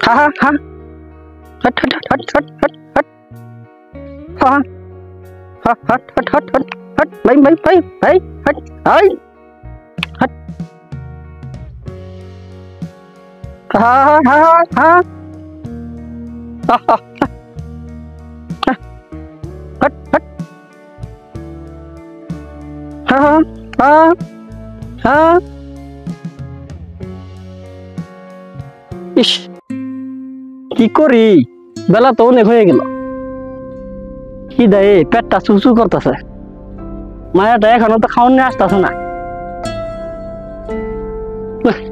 হা হা হা হট হট হট হট হট হট হা হট হট হট হট হট হট ভাই ভাই ভাই ভাই হট হাই হট হা হা হা হা হট হট হা হা হা ইস কি করি বেলা তো অনেক হয়ে গেল কি দেয় পেটটা চুচু করতেছে মায়াটা এখনো তো খাওয়ান নিয়ে আসতেছে না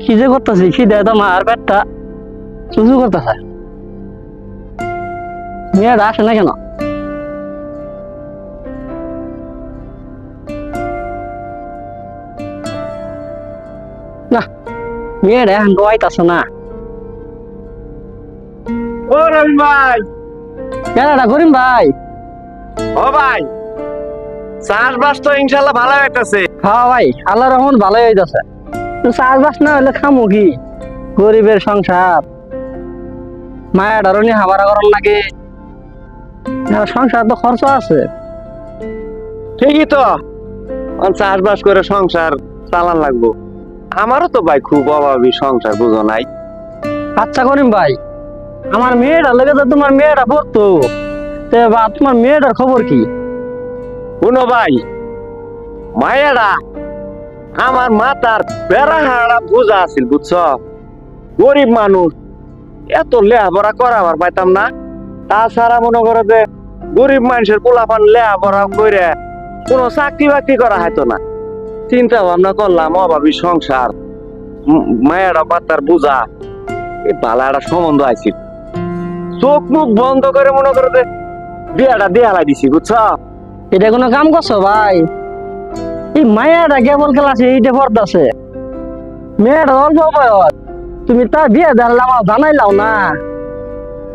কি যে করতেছি কি দেয় তো মার পেটটা চুচু করতেছে মেয়েটা আসে না কেন না মেয়েটা এখন গোয়াইতেছে না ও রবিন ভাই কেনাটা করিম ভাই ও ভাই চাষবাস তো ইনশাল্লাহ ভালো হইতেছে। হ্যাঁ ভাই আল্লাহ রহমান ভালোই হইতেছে চাষবাস না হইলে খামো কি গরিবের সংসার মায়াটারও নিয়ে হাবারা গরম লাগে সংসার তো খরচ আছে ঠিকই তো চাষবাস করে সংসার চালান লাগবো। আমারও তো ভাই খুব অভাবী সংসার বুঝো নাই। আচ্ছা করিম ভাই আমার মেয়েটা লেগে তো তোমার মেয়েটা পড়তো বা তোমার মেয়েটার খবর কি? শুনো ভাই মায়েরা আমার মাতার বেড়া হাড়া বোঝা আছিল বুঝছ, গরিব মানুষ এত লেহাপড়া করাবার পাইতাম না। তাছাড়া মনে করো যে গরিব মানুষের পোলাপান লেহাপড়া করে কোনো চাকরি বাকরি করা হয়তো না। চিন্তা ভাবনা করলাম অভাবী সংসার মায়েরা মাতার বোঝা এই ভালো একটা সম্বন্ধ আইছিল, চোখ মুখ বন্ধ করে মনে করো যে বিয়াটা দেয়ালাই দিছি বুঝছ। এটা কোনো কাম করছো ভাই? এই মায়াটা কেবল ক্লাসে এইটা পড়তেছে, মেয়েটা অল্প বয়স, তুমি তার বিয়ে দেওয়ার আমার জানাইলাও না।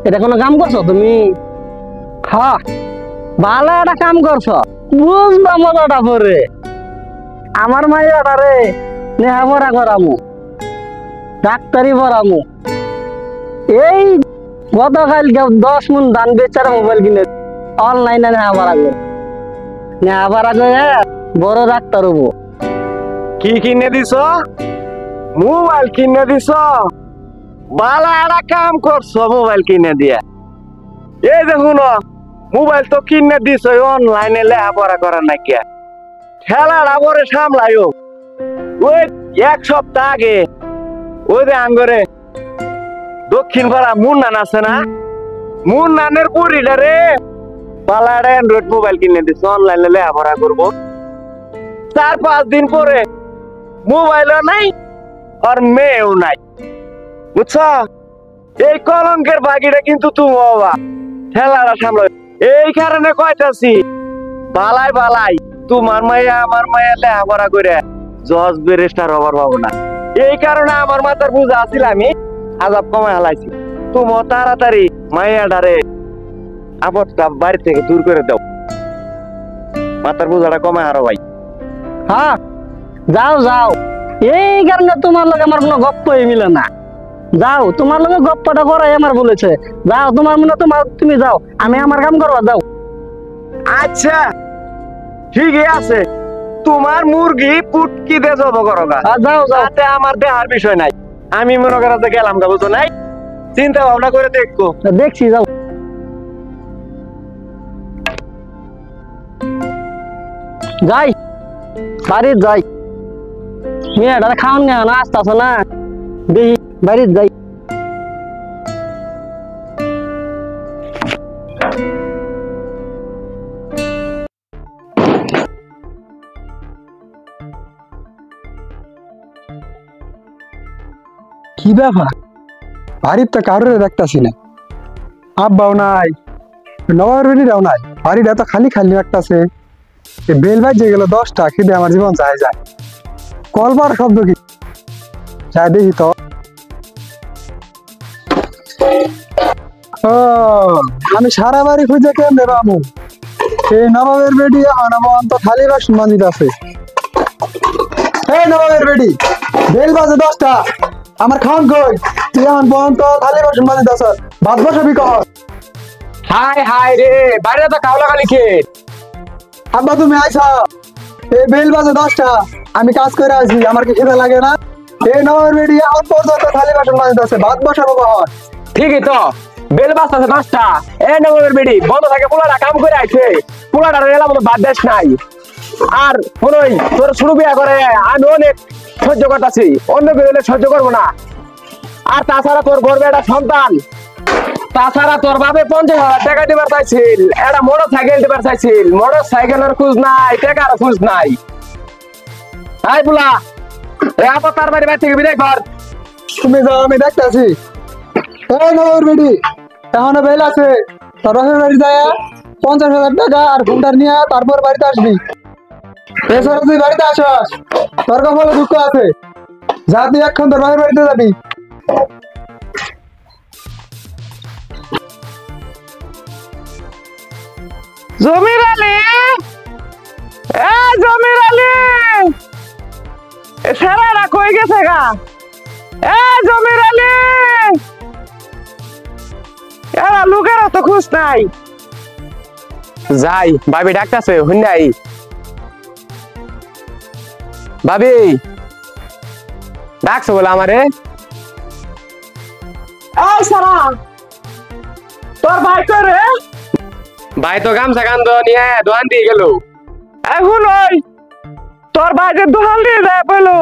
এটা কোনো কাম করছো তুমি? হ্যাঁ ভালো একটা কাম করছো, বুঝবা মজাটা পরে। আমার মাইয়াটা রে নেহাপড়া করামু, ডাক্তারি পড়ামু। এই গতকাল 10 মণ ধান বেচার মোবাইল কিনে অনলাইনে নেহাপড়া করে বড় ডাক্তার হবো। কি কিনে দিছ? মোবাইল কিনে দিছ? বালা একটা কাম করছো মোবাইল কিনে দিয়া। এই যে শুনো মোবাইল তো কিনে দিছ অনলাইনে লেখাপড়া করার নাকি খেলাটা পরে সামলাইও। ওই 1 সপ্তাহ আগে ওই যে আঙ্গরে দক্ষিণ পাড়া মুন্নান আছে না, মুন্নানের বুড়িটা রে বালা একটা অ্যান্ড্রয়েড মোবাইল কিনে দিছ অনলাইনে লেখাপড়া করবো। 4-5 দিন পরে মোবাইলও নাই আর মেয়েও নাই বুঝছ। এই কলঙ্কের বাগিটা কিন্তু তুমি বাবা খেলাটা সামলাই। এই কারণে কয়টাছি বালাই বালাই তোমার মাইয়া আমার মাইয়া লেখাপড়া করে জজ ব্যারিস্টার হবার পাবো না। এই কারণে আমার মাথার বুঝা আছিল আমি আজাব কমায় হালাইছি। তুমি তাড়াতাড়ি মাইয়াটারে আপদটা বাড়ি থেকে দূর করে দাও, মাথার বুঝাটা কমায় হারো ভাই। হ্যাঁ যাও যাও, এই কারণে তোমার লগে আমার কোনো গপ্পই মিলে না। যাও তোমার লগে গপ্পটা করাই আমার বলেছে, যাও তোমার মনে তুমি যাও, আমি আমার কাম করবা যাও। আচ্ছা ঠিকই আছে, তোমার মুরগি পুটকি দিয়ে জব করো গা, যাও যাও, তাতে আমার দেহার বিষয় নাই। আমি মনে করা গেলাম গা বুঝো নাই, চিন্তা ভাবনা করে দেখো। দেখছি যাও। যাই বাড়ি যাই, মেয়েটা খাওয়ান গা না আসতেছে না, দেখি বাড়ি যাই। কি ব্যাপার বাড়ির তো কারোর দেখতেছি না, আব্বাও নাই নবাবেরাও নাই, বাড়িটা তো খালি খালি রাখতেছে। বেল বাজে গেল 10টা, খিদে আমার জীবন যায় যায়। কলবার শব্দ কি যাই দেখি তো। ও আমি সারা বাড়ি খুঁজে কেমনে পাবো? এই নবাবের বেডি অনবন্ত খালি বাসন মাজিত আছে। এই নবাবের বেডি বেল বাজে 10টা, আমার খাওয়ান কই তুই এখন পর্যন্ত থালি বাসন মাঝে দাস ভাত বসাবি কর হাই হাই রে বাইরে তো কাউলা কালি কে আব্বা তুমি আইসা এই বেল বাজে 10টা আমি কাজ করে আছি আমার কি খিদে লাগে না এই নর বেডি এখন পর্যন্ত থালি বাসন মাঝে দাস ভাত বসাবো কর ঠিকই তো বেল বাস আছে 10টা এ নগরের বেডি বন্ধ থাকে পোলাটা কাম করে আইছে পোলাটা রেলা মতো বাদ দেশ নাই আর মনই তোর শুরু বিয়া করে আমি অনেক সহ্য করতেছি অন্য কেউ হলে সহ্য করবো না আর তাছাড়া তোর গর্বে একটা সন্তান তাছাড়া তোর বাপে 50,000 টাকা দিবার চাইছিল একটা মোটর সাইকেল দিবার চাইছিল মোটর সাইকেলের খোঁজ নাই টাকার খোঁজ নাই হাই পোলা এ আপা তার বাড়ি থেকে বিদায় কর তুমি যাও আমি দেখতাছি এই নর বেডি এখনো বেল আছে তোর বাপের বাড়ি যায় 50,000 টাকা আর ঘন্টার নিয়ে তারপর বাড়িতে আসবি এছাড়া তুই বাড়িতে আসস তোর কপালে দুঃখ আছে যা তুই এখন তোর বাপের বাড়িতে যাবি জমির আলী এ জমির আলী সেরারা কই গেছে গা এ জমির আলী এরা লোকের তো খুশ নাই যাই ভাবি ডাকতেছে হুন্ডাই ভাবি ডাকছো বলে আমারে এই সারা তোর ভাই কই রে ভাই তো গামছা কান্দ নিয়ে দোকান দিয়ে গেল এখন ওই তোর ভাই যে দোকান দিয়ে যায় পেলো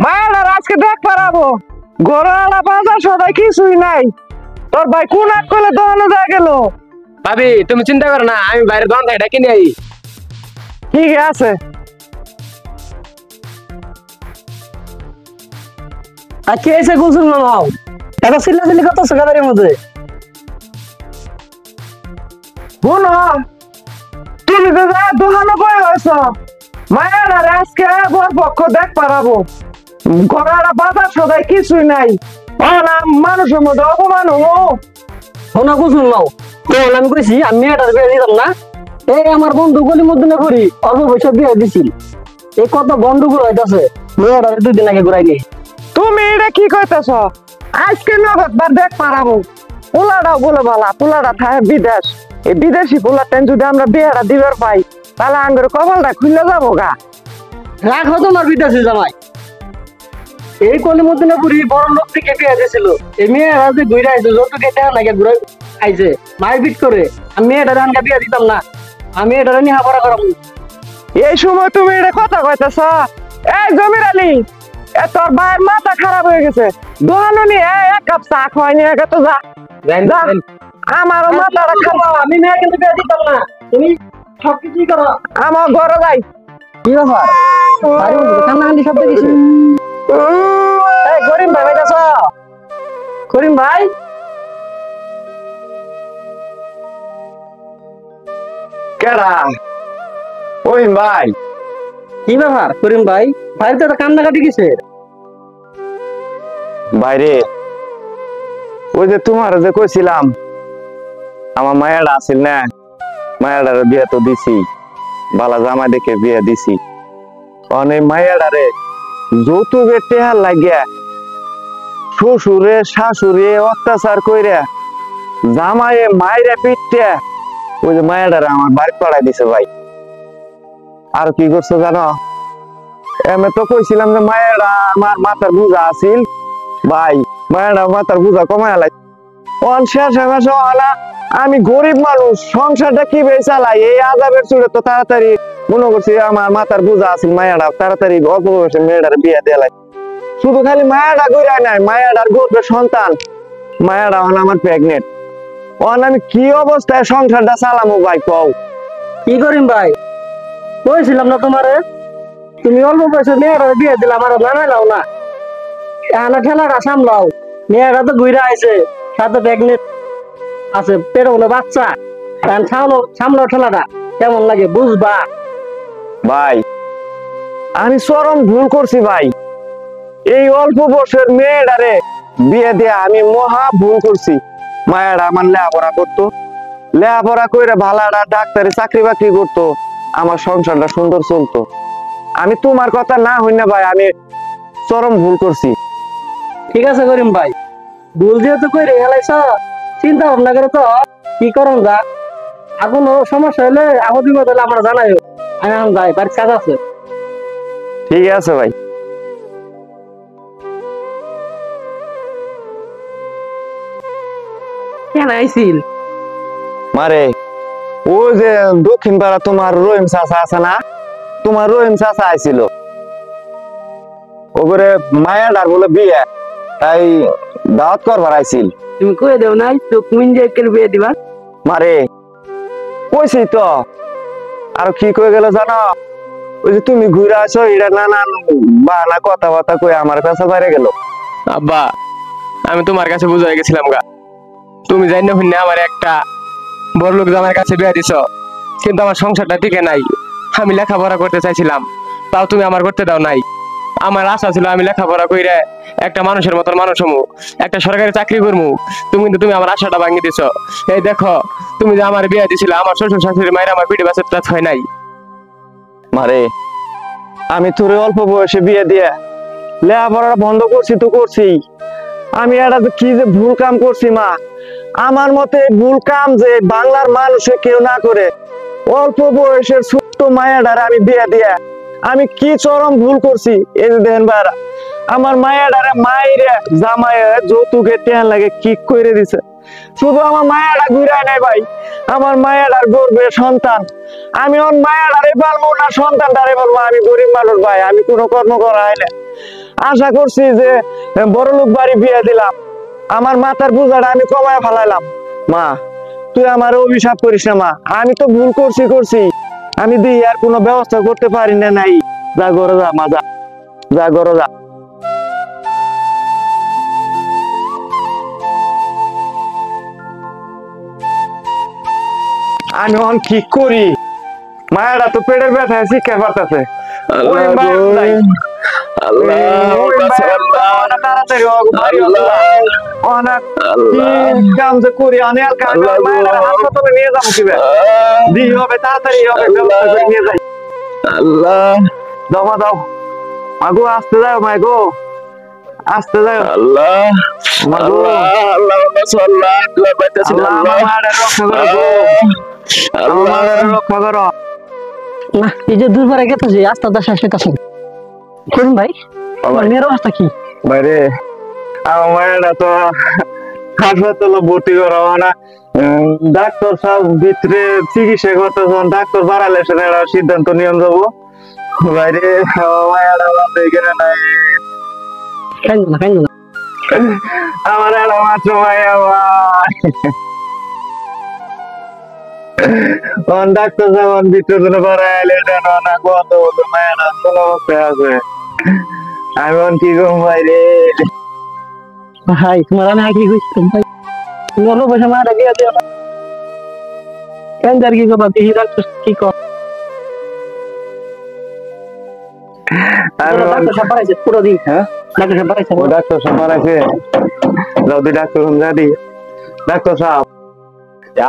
মায়ের আজকে দেখ পারাবো ঘোড়ালা বাজার সদাই কিছুই নাই তোর ভাই কোন এক করলে দোকানে যা গেল ভাবি তুমি চিন্তা করো না আমি বাইরে দোকান থেকে ডেকে নিয়ে ঠিক আছে আজকে এসে গুলছুন মামাও এত চিল্লাচিল্লি কত সকালের মধ্যে শুনো তুমি তো যা দোকানে বই হয়েছ মায়ের আর আজকে বর পক্ষ দেখ পারাবো ঘোড়াটা বাজার সদাই কিছুই নাই মানুষের মধ্যে অপমান হলো শোনা গুলছুন মাও তখন আমি কইছি আমি মেয়েটার বিয়ে দিতাম না এই আমার বন্ধু গলি মধ্যে করি অল্প পয়সা বিয়ে দিছিল এই কত গন্ডগোল হইতাছে মেয়েটার 2 দিন আগে ঘুরাই নিয়ে তুমি এটা কি কইতেছ আজকে নগদ বার দেখ পারাবো পোলাটাও বলে বলা পোলাটা থাকে বিদেশ এই বিদেশি পোলাটেন যদি আমরা বিয়েটা দিবার পাই তাহলে আঙ্গুর কপালটা খুলে যাবো গা রাখো তোমার বিদেশে জামাই এই কলি মধ্যে পুরি বড় লোক থেকে বিয়ে দিয়েছিল এই মেয়েরা যে ঘুরে আইছে যৌতুকে টাকা নাকি ঘুরে আইছে মারপিট করে আমি মেয়েটার আনকা বিয়ে দিতাম না আমি এটা নিয়ে হাবড়া করাবো এই সময় তুমি এটা কথা কইতেছ এই জমির আলী এ তোর ভাইয়ের মাথা খারাপ হয়ে গেছে দোহানো নিয়ে এক কাপ চা খাওয়াই নিয়ে তো যা যা আমারও মাথাটা খারাপ আমি মেয়ে কিন্তু বিয়ে দিতাম না তুমি সবকিছুই করো আমার ঘরে যাই কি ব্যাপার বাড়ি মধ্যে কান্নাকান্দি শব্দ কিছু এই করিম ভাই ভাইটাছ করিম ভাই কেডা ওই ভাই কি ব্যাপার করিম ভাই বাড়িতে তো কান্নাকাটি কিসে বাইরে ওই যে তোমার যে কইছিলাম আমার মায়েরা আছিল না মায়েরার বিয়ে তো দিছি বালা জামা দেখে বিয়ে দিছি অনেক মায়েরারে যৌতুকের টেহার লাগিয়া শ্বশুরে শাশুড়ে অত্যাচার কইরা জামায়ে মায়েরা পিটতে ওই যে মায়েরারে আমার বাড়ি পড়াই দিছে ভাই আর কি করছে জানো আমি তো কইছিলাম যে মায়েরা আমার মাথার বুঝা আছিল ভাই মায়েরা মাথার বুঝা কমায় লাই অন শেষ হলা আমি গরিব মানুষ সংসারটা কি ভাবে চালাই এই আজাবের চুড়ে তো তাড়াতাড়ি মনে করছি আমার মাথার বুঝা আছিল মায়েরা তাড়াতাড়ি অল্প বয়সে মেয়েটার বিয়ে দেলাই শুধু খালি মায়েরা কইরা নাই মায়েরার গর্ভের সন্তান মায়েরা হল আমার প্রেগনেন্ট অন আমি কি অবস্থায় সংসারটা চালামো ভাই কও কি করিম ভাই কইছিলাম না তোমারে তুমি অল্প বয়সে মেয়েরা বিয়ে দিলে আমার জানাইলাও না এখানে ঠেলাটা সামলাও মেয়েরা তো ঘুরে আইছে সাথে প্রেগনেন্ট আছে পেটে হলো বাচ্চা এখন সামলাও ঠেলাটা কেমন লাগে বুঝবা ভাই আমি চরম ভুল করছি ভাই এই অল্প বয়সের মেয়েটারে বিয়ে দিয়ে আমি মহা ভুল করছি মায়েরা আমার লেখাপড়া করতো লেখাপড়া করে ভালাটা ডাক্তারি চাকরি বাকরি করতো আমার সংসারটা সুন্দর চলতো আমি তোমার কথা না হই না ভাই আমি চরম ভুল করছি ঠিক আছে করিম ভাই, ভুল যেহেতু কইরে গেলাইছ, চিন্তা ভাবনা করে তো কি করুন যা। এখন সমস্যা হলে আপদ বিপদ হলে আমরা জানাইও। আমি এখন যাই, বাড়ির কাজ আছে। ঠিক আছে ভাই। কেন আইছিল? মারে ওই যে দক্ষিণ পাড়া তোমার রহিম চাচা আছে না, তোমার রহিম চাচা আইছিল, ওপরে মায়াডার বলে বিয়ে, তাই দাওয়াত করবার আইছিল। তুমি কই দেও নাই তো কুইন যে কে বিয়ে দিবা? মারে কইছি তো, আর কি কই গেল জানো, ওই যে তুমি ঘুরে আসো এটা নানান বাহানা কথাবার্তা কই আমার কাছে বাইরে গেল। আব্বা, আমি তোমার কাছে বুঝাই গেছিলাম গা, তুমি জানি না হইনা আমার একটা বড় লোক জামাইয়ের কাছে বিয়ে দিছ, কিন্তু আমার সংসারটা টিকে নাই। আমি লেখাপড়া করতে চাইছিলাম, তাও তুমি আমার করতে দাও নাই। আমার আশা ছিল আমি লেখাপড়া কইরা একটা মানুষের মতন মানুষ হমু, একটা সরকারি চাকরি করবো। তুমি আমার আশাটা ভাঙিয়ে দিছ। এই দেখো, তুমি যে আমার বিয়ে দিছিলে, আমার শ্বশুর শাশুড়ি মায়ের আমার পিঠে বাঁচার টাচ হয় নাই। মারে আমি তোরে অল্প বয়সে বিয়ে দিয়ে লেখাপড়া বন্ধ করছি তো করছি, আমি এটা কি যে ভুল কাম করছি মা। আমার মতে ভুল কাম যে বাংলার মানুষে কেউ না করে, অল্প বয়সের ছোট্ট মায়াডারে আমি বিয়ে দিয়ে আমি কি চরম ভুল করছি। এই যে দেখেন ভাইরা, আমার মায়াডারে মাইরে জামাইয়ে যৌতুকে টেন লাগে কি করে দিছে। শুধু আমার মায়াডা ঘুরায় নাই ভাই, আমার মায়াডার গর্বের সন্তান। আমি ওর মায়াডারে পারবো না, সন্তানটারে বলবো আমি গরিব মানুষ ভাই, আমি কোনো কর্ম করা হয় না। আশা করছি যে বড় লোক বাড়ি বিয়ে দিলাম, আমার মাথার বোঝাটা আমি কমায় ফেলাইলাম। মা তুই আমার অভিশাপ করিস না মা, আমি তো ভুল করছি, আমি দিই আর কোনো ব্যবস্থা করতে পারি না। নাই যা গরো যা মা, যা গরো যা। আমি এখন কি করি, মায়েরা তো পেটের ব্যথায় শিক্ষা পারতেছে। আসতে যাও মাগো, আসতে যাও। রক্ষা করো না, এই যে দুর্বারে গেছে আস্তে আস্তে শেষ হইতাছে। করিম ভাই, আমার মেয়ের অবস্থা কি? বাইরে আমার মায়েরা তো হাসপাতালে ভর্তি করা না, ডাক্তার সব ভিতরে চিকিৎসা করতেছেন, ডাক্তার বাড়ালে সেটা সিদ্ধান্ত নিয়ে যাবো। বাইরে মায়েরা এখানে নাই, আমার একটা মাত্র মায়া ডাক্তার যখন ভিতরে বাড়াইলে না গন্ধ হতো, মায়েরা কোন অবস্থায় আছে। আমি কি করবো বাইরে? ভাই তোমার আমি আগে কইছিলাম ভাই, তুমি অল্প পয়সা মারা বিয়ে দিও না। কেন আর কি করবা, দেখি ডাক্তার কি কর। ডাক্তার সাহেব পাঠাইছে পুরো দিন। হ্যাঁ ডাক্তার সাহেব পাঠাইছে। ও ডাক্তার সাহেব পাঠাইছে, যদি ডাক্তার জানি। ডাক্তার সাহেব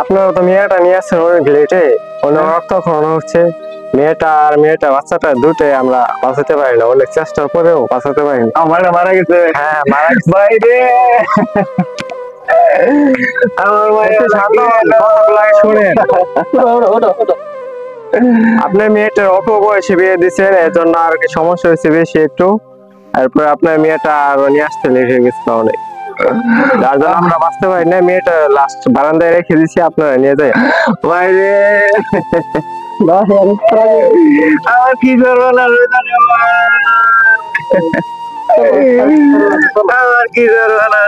আপনারা তো মেয়েটা নিয়ে আসছেন অনেক লেটে, অনেক রক্তক্ষরণ হচ্ছে, মেয়েটা বাচ্চাটা দুটোই আমরা বাঁচাতে পারি না, অনেক চেষ্টার পরেও বাঁচাতে পারিনি। আমার মারা গেছে। হ্যাঁ মারা গেছে বাইরে। আমার মায়ের শুনেন, আপনার মেয়েটার অল্প বয়সে বিয়ে দিচ্ছেন, এর জন্য আর কি সমস্যা হয়েছে বেশি একটু। তারপরে আপনার মেয়েটা আরো নিয়ে আসতে লেট হয়ে গেছিল অনেক, যার জন্য আমরা বাঁচতে পারি না। মেয়েটা লাস্ট বারান্দায় রেখে দিচ্ছি, আপনারা নিয়ে যায় বাইরে। আমার কি করবো না, আমার কি করবো না।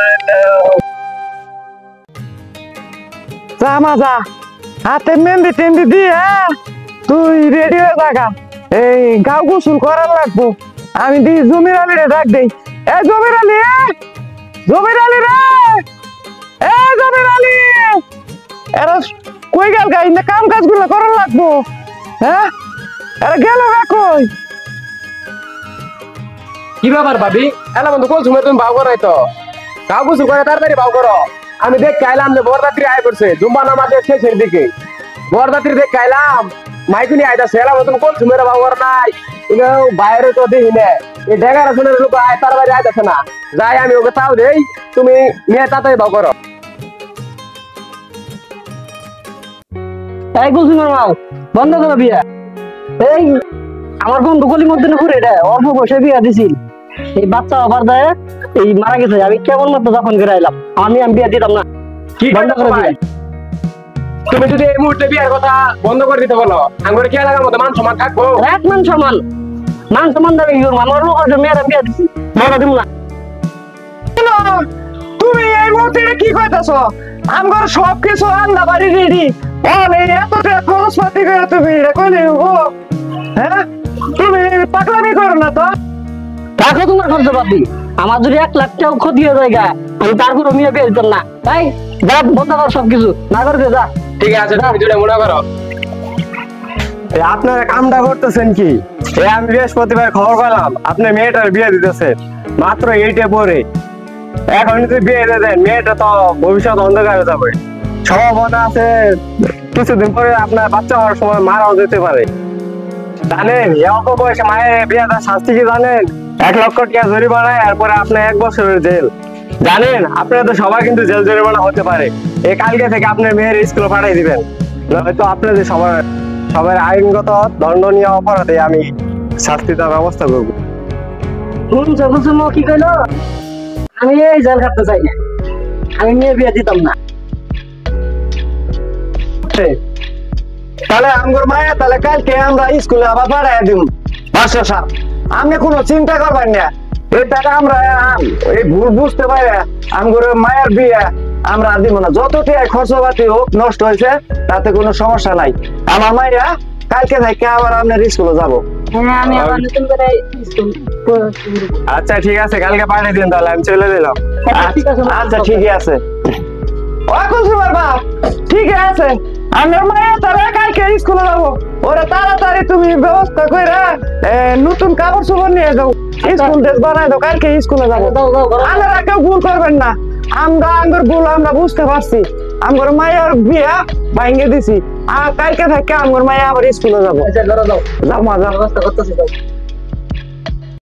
যা মাজা হাতে মেহেন্দি টেন্দি দিয়ে তুই রেডি হয়ে থাকা, এই গাও গোসল করার লাগবো। আমি দি জমির আলী রে ডাক দেই, এ জমির আলী, জমির আলী রে, এ জমির আলী, এরা কই গেল গা? ইন্দা কাম কাজ গুলো করার লাগবো। হ্যাঁ এরা গেল গা কই? কি ব্যাপার ভাবি, এলা বন্ধু কোন সময় তুমি বাউ করাই তো গাও গোসল করে তাড়াতাড়ি বাউ করো। আমি দেখ কাইলাম যে বরযাত্রী আয় করছে জুম্মা নামাজের শেষের দিকে, বরযাত্রী দেখ কাইলাম মাইকুনি আইতাছে, এলা তুমি কোন সময় বাউ কর নাই, বাইরে তো দেখি না এই ডেগার শুনের লোক আয় তার বাড়ি আইতেছে না, যাই আমি ওকে তাও দেই, তুমি মেয়ে তাড়াতাড়ি বাও করো। এই কুলসুমের মাও বন্ধ করো বিয়া। এই আমার বন্ধু গলির মধ্যে না ঘুরে অল্প বয়সে বিয়া দিছিল, এই বাচ্চা আবার দেয় এই মারা গেছে, আমি কেমন মতো যখন করে আইলাম, আমি বিয়া দিতাম না। কি বন্ধ বন্ধ করে করে বিয়া। তুমি যদি এই মুহূর্তে বিয়ের কথা বন্ধ করে দিতে বলো, আমার কি এলাকার মধ্যে মান সম্মান থাকবো? এক মান সমান মান সমান দাবি কি করবো? আমার লোক আছে মেয়েরা বিয়া দিছি, মেয়েরা দিব না। তুমি এই মুহূর্তে এটা কি কইতাছো? আমার সবকিছু আন্দা বাড়ি রেডি, তাহলে এতটা খরচপাতি করে তুমি এটা কইলে ও হ্যাঁ, তুমি পাগলামি করো না তো। রাখো তোমার খরচ পাতি, আমার যদি 1 লাখ টাকা ক্ষতি হয়ে যায় গা, আমি তারপরে মেয়ে বিয়ে দিতাম না। তাই যা বন্ধ কর সবকিছু, না করবে যা। ঠিক আছে, তুমি যেটা মনে করো। আপনারা কামটা করতেছেন কি? আমি বৃহস্পতিবার খবর পেলাম আপনি মেয়েটার বিয়ে দিতেছেন, মাত্র 8-এ পড়ে। এখন যদি বিয়ে দিয়ে দেন, মেয়েটা তো ভবিষ্যৎ অন্ধকারে যাবে। সম্ভাবনা আছে কিছুদিন পরে আপনার বাচ্চা হওয়ার সময় মারাও যেতে পারে। জানেন এই অল্প বয়সে মায়ের বিয়ে দেওয়ার শাস্তি কি জানেন? 1 লক্ষ টাকা জরিমানায়, এরপরে আপনার 1 বছরের জেল। জানেন আপনারা তো সবাই কিন্তু জেল জরিমানা হতে পারে। এই কালকে থেকে আপনার মেয়ের স্কুলে পাঠিয়ে দিবেন, নয়তো আপনাদের সবার আইনগত দণ্ডনীয় অপরাধে আমি শাস্তি দেওয়ার ব্যবস্থা করবো। কুলসুম কি কইলো? আমি এই জেল খাটতে চাই না, আমি মেয়ে বিয়ে দিতাম না। তাহলে আমগর মায়া তাহলে কালকে আমরা স্কুলে আবার পাঠাইয়া দিব। মাস্টার সাহেব আপনি কোনো চিন্তা করবেন না, এই টাকা আমরা এই ভুল বুঝতে পারি আমগর মায়ের বিয়ে আমরা আর দিব না। যত টাকা খরচপাতি হোক নষ্ট হয়েছে তাতে কোনো সমস্যা নাই। আমার মাইয়া কালকে থেকে আবার আপনার স্কুলে যাবো। হ্যাঁ, আমি আবার নতুন করে স্কুল আচ্ছা ঠিক আছে, কালকে পাঠিয়ে দিন, তাহলে আমি চলে দিলাম। ঠিক আছে, আচ্ছা ঠিকই আছে। ও কুলসুমের বাপ, ঠিক আছে আমার মায়া তাহলে কালকে স্কুলে যাবো। ওরা তাড়াতাড়ি তুমি ব্যবস্থা করে নতুন কাপড় চোপড় নিয়ে যাও, স্কুল ড্রেস বানাই দাও, কালকে স্কুলে যাবো। আপনারা কেউ ভুল করবেন না, আমরা আঙ্গুর ভুল আমরা বুঝতে পারছি। আমার মায়ের বিয়া ভাঙ্গে দিছি, আর কালকে থেকে আমার মায়া আবার স্কুলে যাবো। আচ্ছা, দাও যাও মা যাও। ব্যবস্থা করতেছি।